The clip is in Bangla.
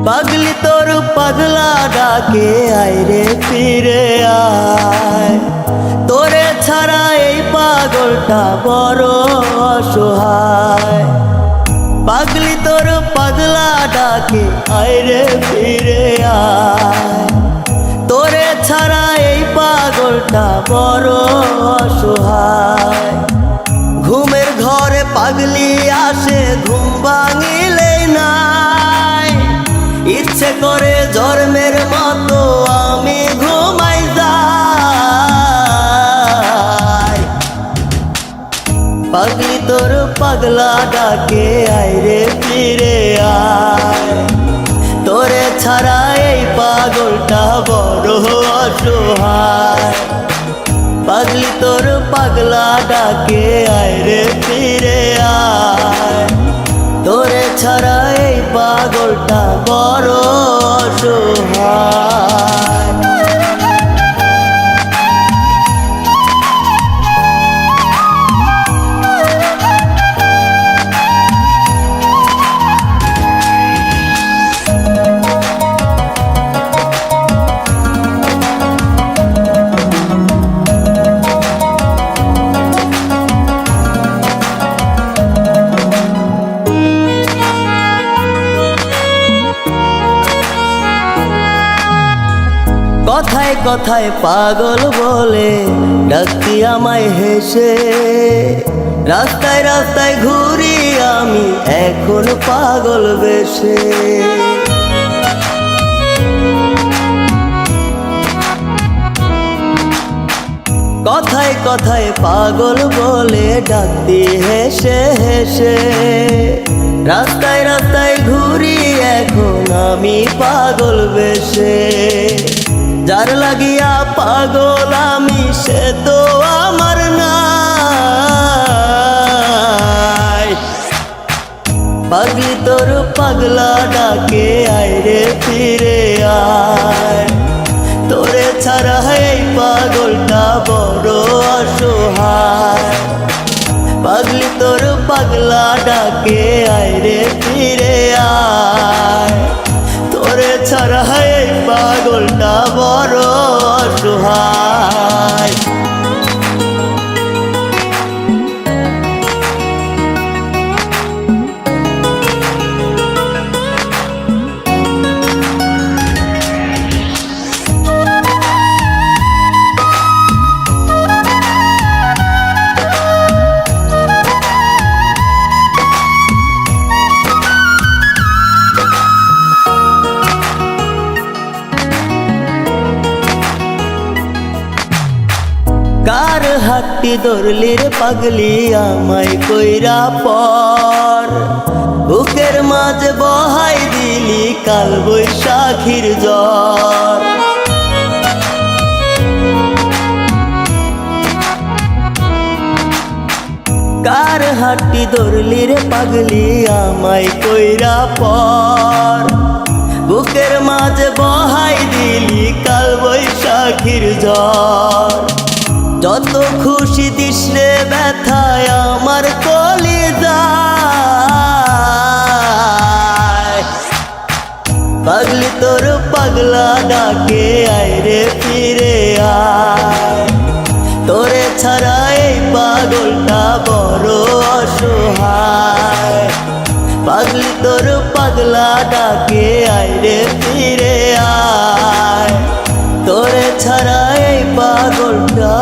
পাগলি তোর পাগলা ডাকে আয় রে ফিরে আয়, তোরে ছাড়া এই পাগলটা বড় অসহায়। পাগলি তোর পাগলা ডাকে আয় রে ফিরে আয়, তোরে ছাড়া এই পাগলটা বড় অসহায়। ঘুমের ঘরে পাগলি আসে ঘুম ভাঙিলেই নাই, ইচ্ছে করে জন্মের মতো আমি ঘুমাই যাই। পাগলি তোর পাগলা ডাকে আয় রে ফিরে আয়, তোরে ছাড়া এই পাগলটা বড় অসহায়। পাগলি তোর পাগলা ডাকে আয় রে ফিরে আয়, তোরে ছাড়া এই পাগলটা বড় অসহায়। কথায় কথায় পাগল বলে ডাকতি আমায় হেসে, রাস্তায় রাস্তায় ঘুরি আমি এখন পাগল বেশে। কথায় কথায় পাগল বলে ডাকতি হেসে হেসে, রাস্তায় রাস্তায় ঘুরি এখন আমি পাগল বেশে। যার লাগিয়া পাগল আমি সে তো আমার নাই। পাগলি তোর পাগলা ডাকে আয় রে ফিরে আয়, তোরে ছাড়া এই পাগলটা বড় অসহায়। পাগলি তোর পাগলা ডাকে আয় রে ফিরে আয়, তোরে ছাড়া এই পাগলটা বড় অসহায়। কার হাতটি ধরলি রে পাগলি আমায় কইরা পর, বুকের মাঝে বহাই দিলি কাল বৈশাখীর জ্বর। কার হাতটি ধরলি রে পাগলি আমায় কইরা পর, বুকের মাঝে বহাই দিলি কাল বৈশাখীর জ্বর। যত খুশি দিস রে ব্যথায় আমার কলিজায়। পাগলি তোর পাগলা ডাকে আয় রে ফিরে আয়, তোরে ছাড়া এই পাগলটা বড় অসহায়। পাগলি তোর পাগলা ডাকে আয় রে ফিরে আয়, তোরে ছাড়া এই পাগলটা